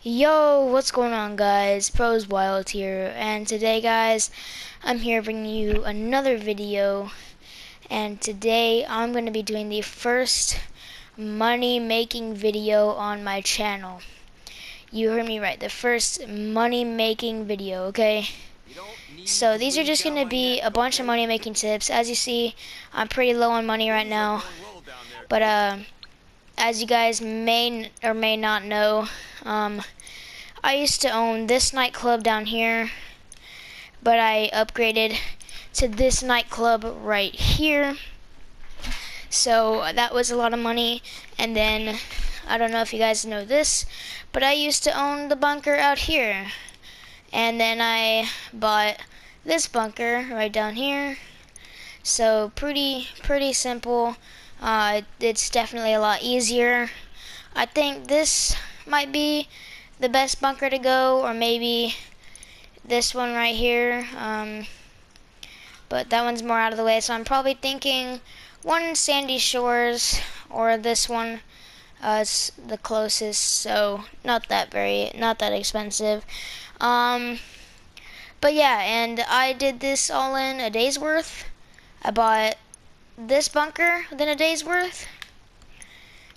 Yo, what's going on, guys? Pros Wild here, and today, guys, I'm here bringing you another video. And today I'm going to be doing the first money making video on my channel. You heard me right, the first money making video, okay? So these are just going to be a bunch of money making tips. As you see, I'm pretty low on money right now, but as you guys may or may not know, I used to own this nightclub down here, but I upgraded to this nightclub right here. So that was a lot of money. And then, I don't know if you guys know this, but I used to own the bunker out here. And then I bought this bunker right down here. So pretty simple. It's definitely a lot easier. I think this might be the best bunker to go, or maybe this one right here, but that one's more out of the way, so I'm probably thinking one in Sandy Shores, or this one. It's the closest, so not that expensive. But yeah, and I did this all in a day's worth. I bought this bunker within a day's worth.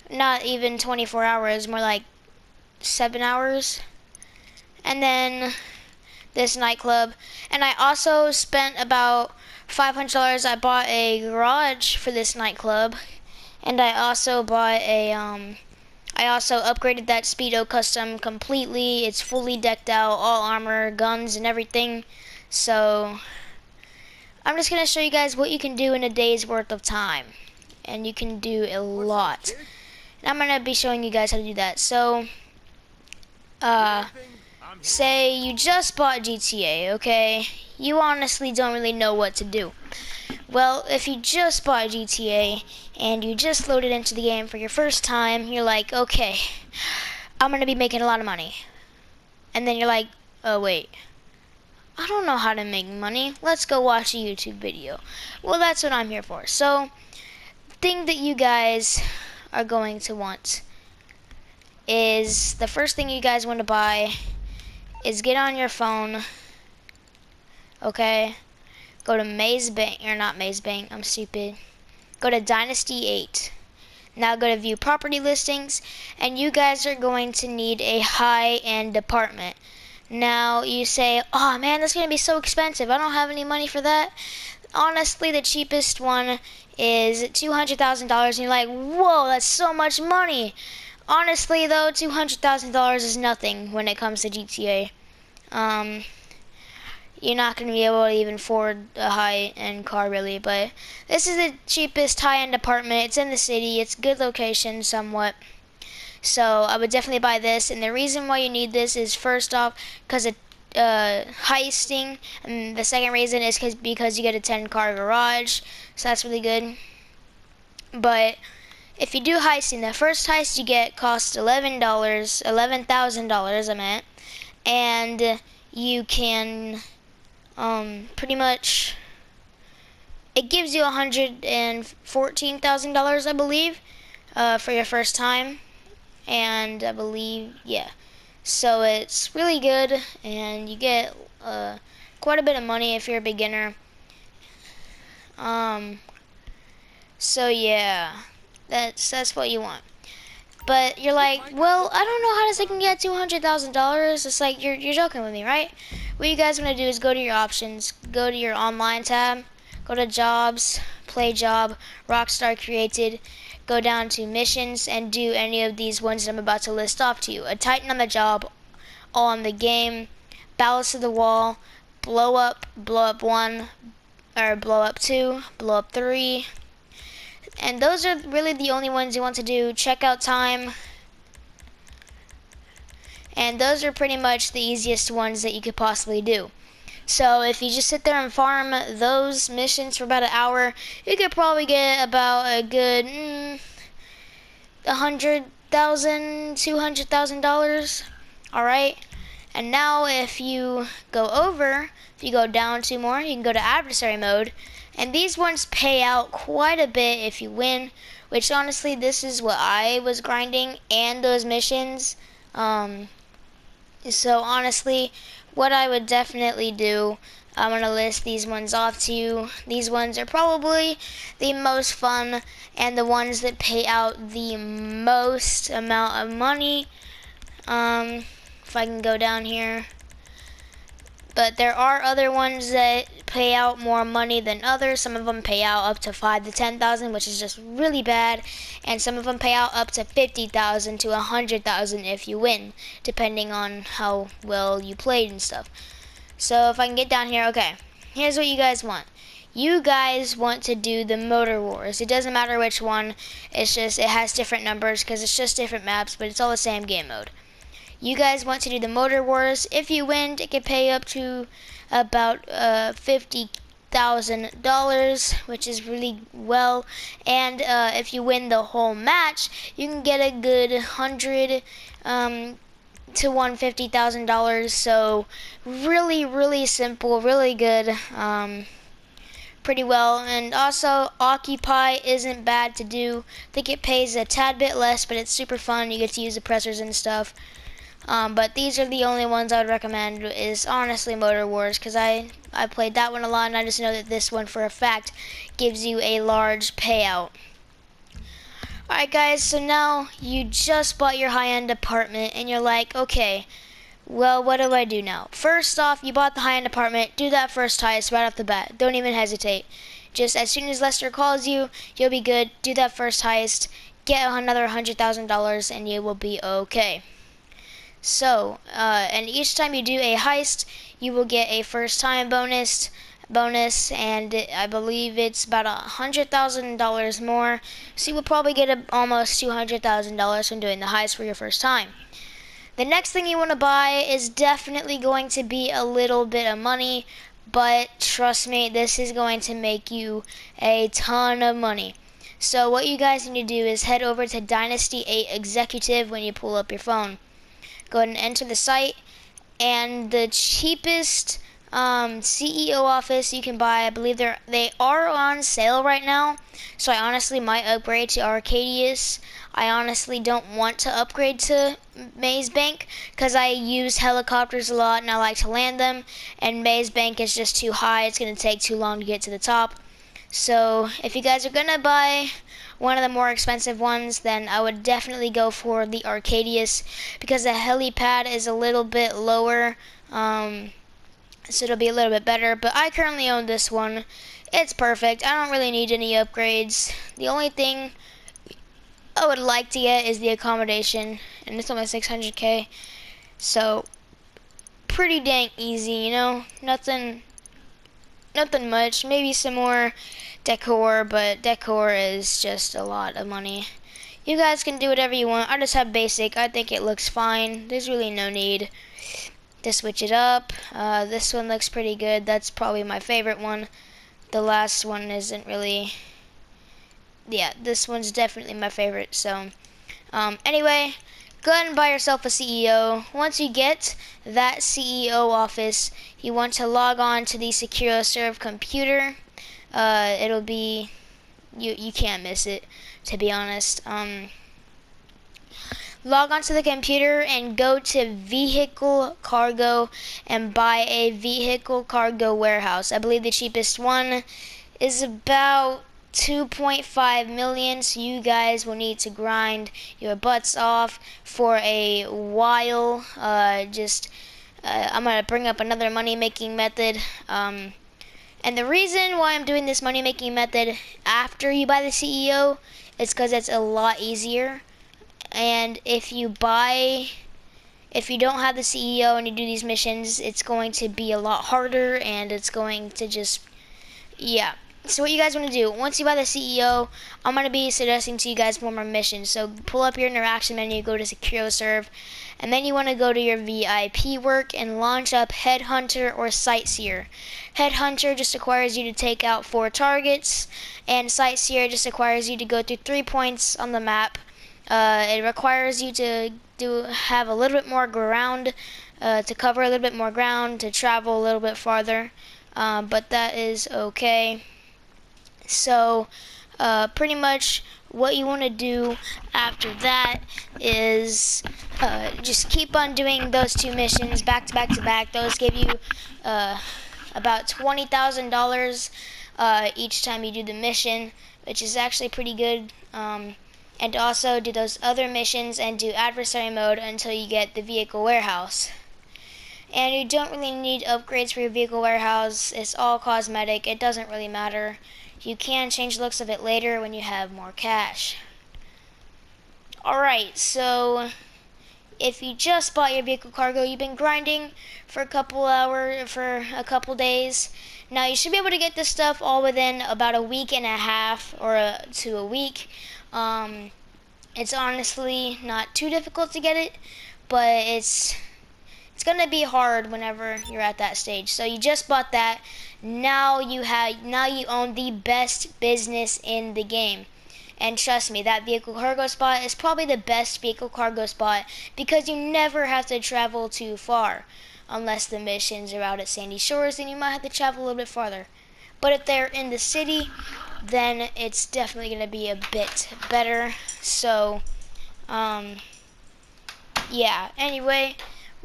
Not even 24 hours, more like 7 hours. And then this nightclub, and I also spent about $500. I bought a garage for this nightclub, and I also bought a I also upgraded that Speedo Custom completely. It's fully decked out, all armor, guns, and everything. So I'm just gonna show you guys what you can do in a day's worth of time, and you can do a lot. And I'm gonna be showing you guys how to do that. So say you just bought GTA, okay? You honestly don't really know what to do. Well, if you just bought GTA and you just loaded into the game for your first time, you're like, okay, I'm gonna be making a lot of money. And then you're like, oh wait, I don't know how to make money. Let's go watch a YouTube video. Well, that's what I'm here for. So, the thing that you guys are going to want is, the first thing you guys want to buy is get on your phone, okay? Go to Maze Bank, or not Maze Bank, I'm stupid. Go to Dynasty 8. Now go to view property listings, and you guys are going to need a high-end apartment. Now you say, oh man, that's gonna be so expensive. I don't have any money for that. Honestly, the cheapest one is $200,000, and you're like, whoa, that's so much money. Honestly though, $200,000 is nothing when it comes to GTA. You're not going to be able to even afford a high-end car really, but this is the cheapest high-end apartment. It's in the city. It's good location somewhat. So I would definitely buy this, and the reason why you need this is, first off, because of heisting, and the second reason is because you get a 10-car garage, so that's really good. But if you do heisting, the first heist you get costs $11,000 I meant, and you can pretty much, it gives you $114,000 I believe, for your first time, and I believe, yeah, so it's really good, and you get quite a bit of money if you're a beginner. So yeah, that's what you want. But you're like, well, I don't know how I can get $200,000. It's like, you're joking with me, right? What you guys want to do is go to your options, go to your online tab, go to jobs, play job, Rockstar created, go down to missions, and do any of these ones that I'm about to list off to you. A Titan on the job, all on the game, ballast to the wall, blow up 1, or blow up 2, blow up 3. And those are really the only ones you want to do. Checkout time. And those are pretty much the easiest ones that you could possibly do. So if you just sit there and farm those missions for about an hour, you could probably get about a good $100,000, $200,000. Alright? And now if you go down 2 more, you can go to adversary mode. And these ones pay out quite a bit if you win, which honestly, this is what I was grinding, and those missions. So honestly, what I would definitely do, I'm going to list these ones off to you. These ones are probably the most fun and the ones that pay out the most amount of money. If I can go down here. But there are other ones that pay out more money than others. Some of them pay out up to 5 to 10,000, which is just really bad, and some of them pay out up to 50,000 to 100,000 if you win, depending on how well you played and stuff. So if I can get down here, okay. Here's what you guys want. You guys want to do the Motor Wars. It doesn't matter which one. It's just it has different numbers because it's just different maps, but it's all the same game mode. You guys want to do the Motor Wars. If you win, it can pay up to about $50,000, which is really well. And if you win the whole match, you can get a good $100 to $150,000. So really, really simple, really good. Pretty well. And also Occupy isn't bad to do. I think it pays a tad bit less, but it's super fun. You get to use the pressers and stuff. But these are the only ones I would recommend, is honestly Motor Wars, because I played that one a lot, and I just know that this one for a fact gives you a large payout. Alright guys, so now you just bought your high-end apartment, and you're like, okay, well, what do I do now? First off, you bought the high-end apartment, do that first heist right off the bat. Don't even hesitate. Just as soon as Lester calls you, you'll be good. Do that first heist, get another $100,000, and you will be okay. So, and each time you do a heist, you will get a first time bonus, and I believe it's about $100,000 more. So you will probably get almost $200,000 from doing the heist for your first time. The next thing you want to buy is definitely going to be a little bit of money, but trust me, this is going to make you a ton of money. So what you guys need to do is head over to Dynasty 8 Executive when you pull up your phone. Go ahead and enter the site, and the cheapest CEO office you can buy, I believe they are on sale right now, so I honestly might upgrade to Arcadius. I honestly don't want to upgrade to Maze Bank because I use helicopters a lot and I like to land them, and Maze Bank is just too high. It's going to take too long to get to the top. So if you guys are going to buy one of the more expensive ones, then I would definitely go for the Arcadius because the helipad is a little bit lower, so it'll be a little bit better. But I currently own this one. It's perfect. I don't really need any upgrades. The only thing I would like to get is the accommodation, and it's only 600k, so pretty dang easy, you know, nothing much. Maybe some more decor, but decor is just a lot of money. You guys can do whatever you want. I just have basic. I think it looks fine. There's really no need to switch it up. This one looks pretty good. That's probably my favorite one. The last one isn't really... Yeah, this one's definitely my favorite. So, anyway, go ahead and buy yourself a CEO. Once you get that CEO office, you want to log on to the SecuroServe computer. It'll be, you can't miss it, to be honest. Log onto the computer and go to Vehicle Cargo and buy a Vehicle Cargo warehouse. I believe the cheapest one is about 2.5 million, so you guys will need to grind your butts off for a while. I'm gonna bring up another money making method, and the reason why I'm doing this money making method after you buy the CEO is because it's a lot easier. And if you don't have the CEO and you do these missions, it's going to be a lot harder, and it's going to just, yeah. So what you guys want to do, once you buy the CEO, I'm going to be suggesting to you guys one more mission. So pull up your interaction menu, go to SecuroServe, and then you want to go to your VIP work and launch up Headhunter or Sightseer. Headhunter just requires you to take out 4 targets, and Sightseer just requires you to go through 3 points on the map. It requires you to have a little bit more ground, to cover a little bit more ground, to travel a little bit farther, but that is okay. So pretty much what you want to do after that is just keep on doing those 2 missions back to back to back. Those give you about $20,000 each time you do the mission, which is actually pretty good. And also do those other missions and do adversary mode until you get the vehicle warehouse. And you don't really need upgrades for your vehicle warehouse. It's all cosmetic. It doesn't really matter. You can change the looks of it later when you have more cash. Alright, so if you just bought your vehicle cargo, you've been grinding for a couple days. Now you should be able to get this stuff all within about a week and a half or to a week. It's honestly not too difficult to get it, but it's gonna be hard whenever you're at that stage. So you just bought that. Now you own the best business in the game. And trust me, that vehicle cargo spot is probably the best vehicle cargo spot because you never have to travel too far. Unless the missions are out at Sandy Shores, then you might have to travel a little bit farther. But if they're in the city, then it's definitely going to be a bit better. So, yeah. Anyway,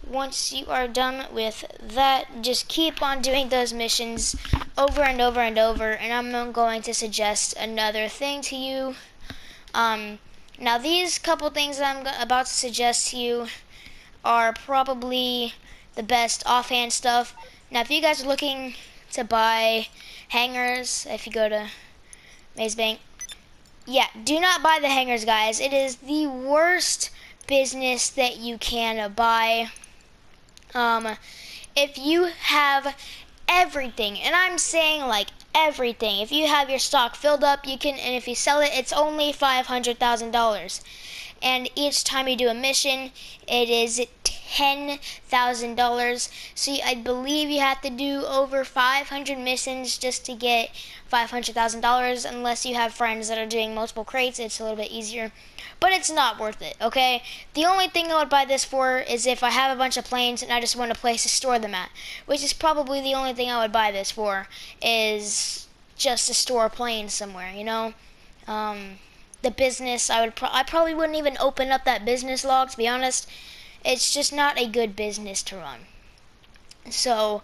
once you are done with that, just keep on doing those missions over and over and over. And I'm going to suggest another thing to you. Now these couple things that I'm about to suggest to you are probably the best offhand stuff. Now if you guys are looking to buy hangers, if you go to Maze Bank, yeah, do not buy the hangers, guys. It is the worst business that you can buy. If you have everything, and I'm saying like everything, if you have your stock filled up, you can, and if you sell it, it's only $500,000. And each time you do a mission, it is $10,000. So I believe you have to do over 500 missions just to get $500,000. Unless you have friends that are doing multiple crates, it's a little bit easier. But it's not worth it, okay? The only thing I would buy this for is if I have a bunch of planes and I just want a place to store them at. Which is probably the only thing I would buy this for, is just to store planes somewhere, you know? The business, I probably wouldn't even open up that business log, to be honest. It's just not a good business to run. So,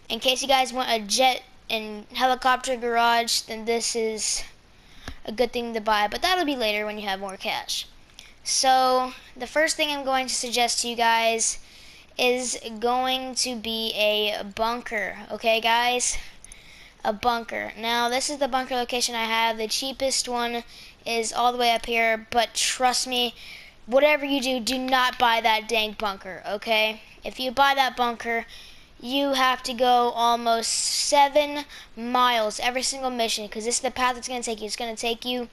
in case you guys want a jet and helicopter garage, then this is a good thing to buy, but that'll be later when you have more cash. So, the first thing I'm going to suggest to you guys is going to be a bunker, okay guys? A bunker. Now, this is the bunker location I have. The cheapest one is all the way up here, but trust me, whatever you do, do not buy that dang bunker, okay? If you buy that bunker, you have to go almost 7 miles every single mission, because this is the path it's going to take you. It's going to take you,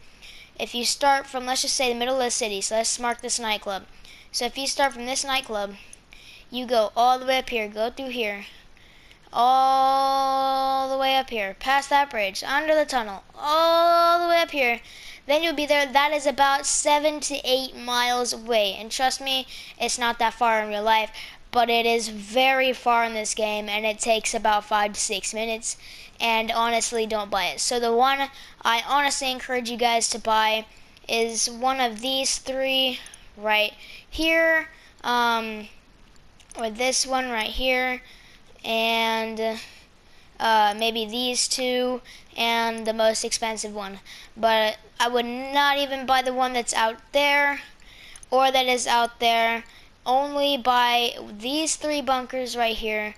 if you start from, let's just say, the middle of the city, so let's mark this nightclub. So if you start from this nightclub, you go all the way up here, go through here, all the way up here, past that bridge, under the tunnel, all the way up here. Then you'll be there. That is about 7 to 8 miles away. And trust me, it's not that far in real life, but it is very far in this game, and it takes about 5 to 6 minutes. And honestly, don't buy it. So the one I honestly encourage you guys to buy is one of these 3 right here, or this one right here, and maybe these 2, and the most expensive one. But I would not even buy the one that's out there, or that is out there. Only buy these 3 bunkers right here.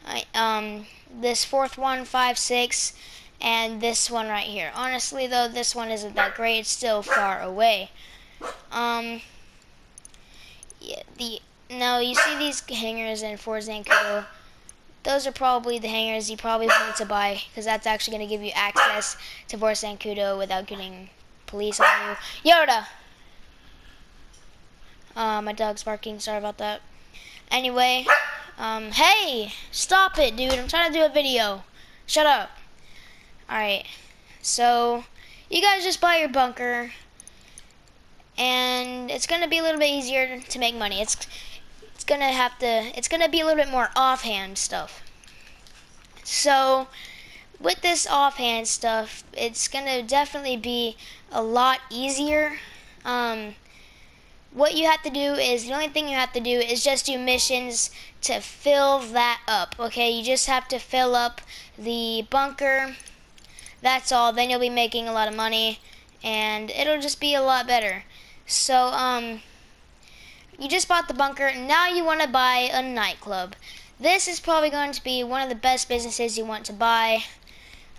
This 4th one, 5, 6, and this one right here. Honestly though, this one isn't that great. It's still far away. Yeah, now you see these hangars in Fort Zancudo. Those are probably the hangars you probably want to buy, because that's actually going to give you access to Fort Zancudo without getting police on you. Yoda! My dog's barking, sorry about that. Anyway, hey! Stop it, dude, I'm trying to do a video. Shut up. Alright, so, you guys just buy your bunker, and it's going to be a little bit easier to make money. It's going to be a little bit more offhand stuff. So, with this offhand stuff, it's gonna definitely be a lot easier. What you have to do is, the only thing you have to do is just do missions to fill that up, okay? You just have to fill up the bunker. That's all. Then you'll be making a lot of money, and it'll just be a lot better. So, you just bought the bunker. Now you want to buy a nightclub. This is probably going to be one of the best businesses you want to buy.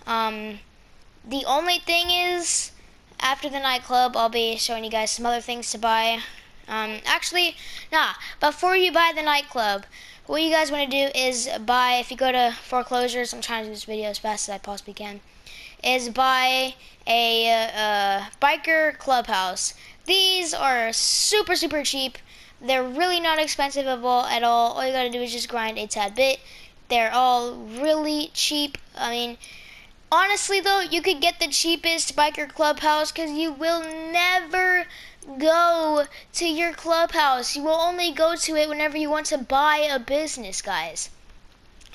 The only thing is, after the nightclub, I'll be showing you guys some other things to buy. Actually, before you buy the nightclub, what you guys want to do is buy, if you go to foreclosures, I'm trying to do this video as fast as I possibly can, is buy a biker clubhouse. These are super, super cheap. They're really not expensive at all. All you gotta do is just grind a tad bit. They're all really cheap. I mean, honestly though, you could get the cheapest biker clubhouse because you will never go to your clubhouse. You will only go to it whenever you want to buy a business, guys.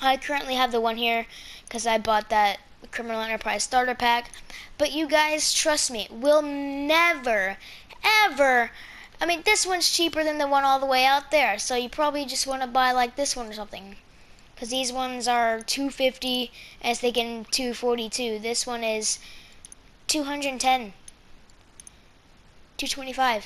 I currently have the one here because I bought that Criminal Enterprise starter pack. But you guys, trust me, will never, ever, I mean, this one's cheaper than the one all the way out there. So you probably just want to buy like this one or something. Because these ones are $250 and it's thinking $242. This one is $210. $225.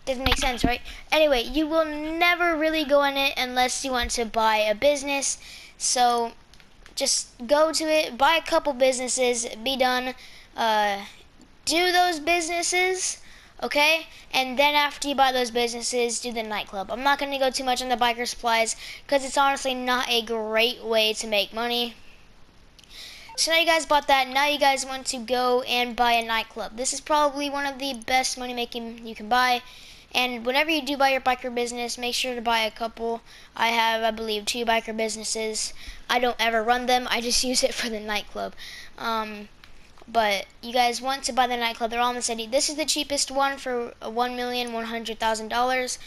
Doesn't make sense, right? Anyway, you will never really go in it unless you want to buy a business. So just go to it, buy a couple businesses, be done. Do those businesses, okay? And then after you buy those businesses, do the nightclub. I'm not going to go too much on the biker supplies because it's honestly not a great way to make money. So now you guys bought that. Now you guys want to go and buy a nightclub. This is probably one of the best money making you can buy. And whenever you do buy your biker business, make sure to buy a couple. I have, I believe, 2 biker businesses. I don't ever run them. I just use it for the nightclub. But you guys want to buy the nightclub. They're all in the city. This is the cheapest one for $1,100,000.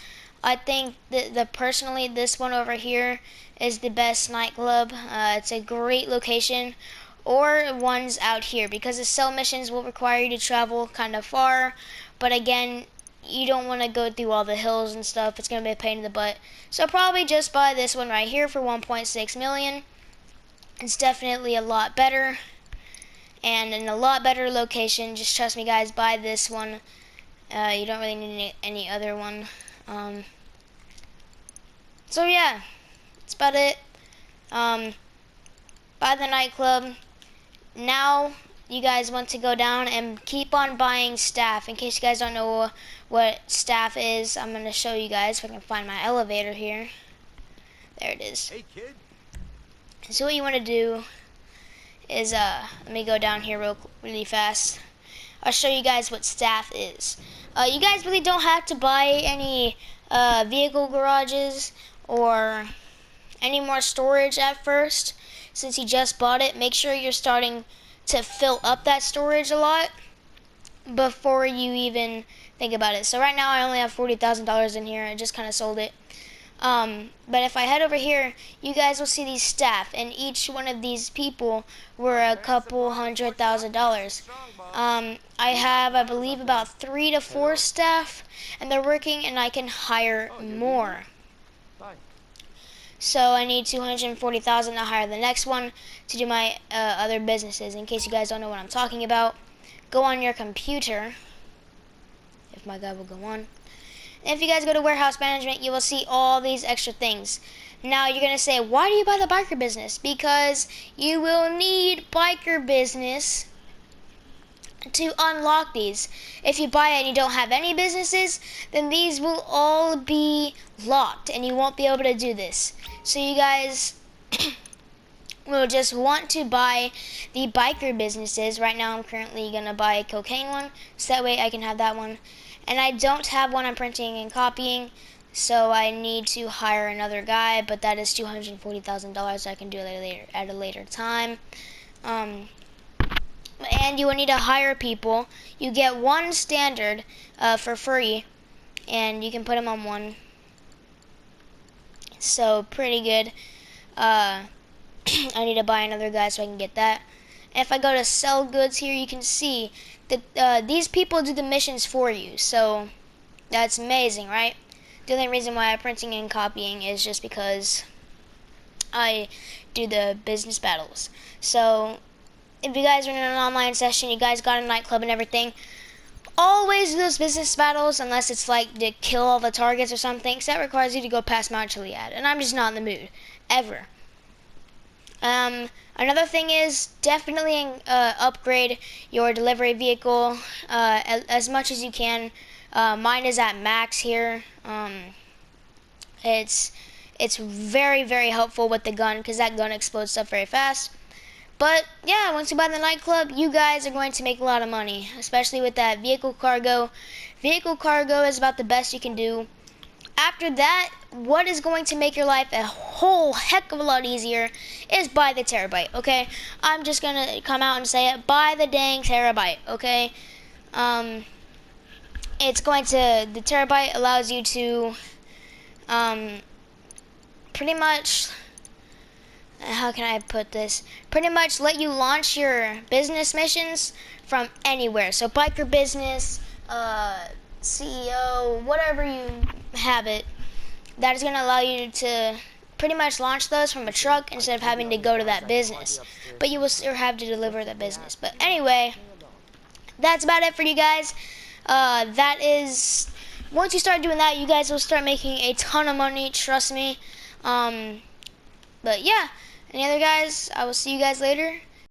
I think that personally, this one over here is the best nightclub. It's a great location. Or ones out here, because the cell missions will require you to travel kind of far, but again, you don't want to go through all the hills and stuff. It's going to be a pain in the butt. So probably just buy this one right here for $1.6 million. It's definitely a lot better and in a lot better location. Just trust me, guys, buy this one. You don't really need any other one. So yeah, that's about it. Buy the nightclub. Now you guys want to go down and keep on buying staff. In case you guys don't know what staff is, I'm going to show you guys if I can find my elevator here. There it is. Hey, kid. So what you want to do is, let me go down here really fast. I'll show you guys what staff is. You guys really don't have to buy any vehicle garages or any more storage at first. Since you just bought it, make sure you're starting to fill up that storage a lot before you even think about it. So right now I only have $40,000 in here. I just kind of sold it. But if I head over here, you guys will see these staff, and each one of these people were a couple $100,000. I have, I believe, about 3 to 4 staff, and they're working, and I can hire more. So I need $240,000 to hire the next one to do my other businesses. In case you guys don't know what I'm talking about, go on your computer, if my guy will go on. And if you guys go to warehouse management, you will see all these extra things. Now you're going to say, why do you buy the biker business? Because you will need biker business to unlock these. If you buy it and you don't have any businesses, then these will all be locked and you won't be able to do this. So you guys will just want to buy the biker businesses. Right now I'm currently going to buy a cocaine one, so that way I can have that one. And I don't have one I'm printing and copying, so I need to hire another guy, but that is $240,000. I can do it at a later time. And you will need to hire people. You get one standard for free, and you can put them on one. So pretty good. I need to buy another guy so I can get that. And if I go to sell goods here, you can see that these people do the missions for you. So that's amazing, right? The only reason why I'm printing and copying is just because I do the business battles. So if you guys are in an online session, you guys got a nightclub and everything, always do those business battles unless it's like to kill all the targets or something, because that requires you to go past Mount Chiliad, and I'm just not in the mood, ever. Another thing is definitely upgrade your delivery vehicle as much as you can. Mine is at max here. It's very, very helpful with the gun, because that gun explodes stuff very fast. But yeah, once you buy the nightclub, you guys are going to make a lot of money, especially with that vehicle cargo. Vehicle cargo is about the best you can do. After that, what is going to make your life a whole heck of a lot easier is buy the terabyte, okay? I'm just going to come out and say it. Buy the dang terabyte, okay? It's going to, the terabyte allows you to pretty much, how can I put this? Pretty much let you launch your business missions from anywhere. So biker business, CEO, whatever you have it, that is going to allow you to pretty much launch those from a truck instead of having to go to that business. But you will still have to deliver that business. But anyway, that's about it for you guys. That is, once you start doing that, you guys will start making a ton of money, trust me. But yeah, any other guys, I will see you guys later.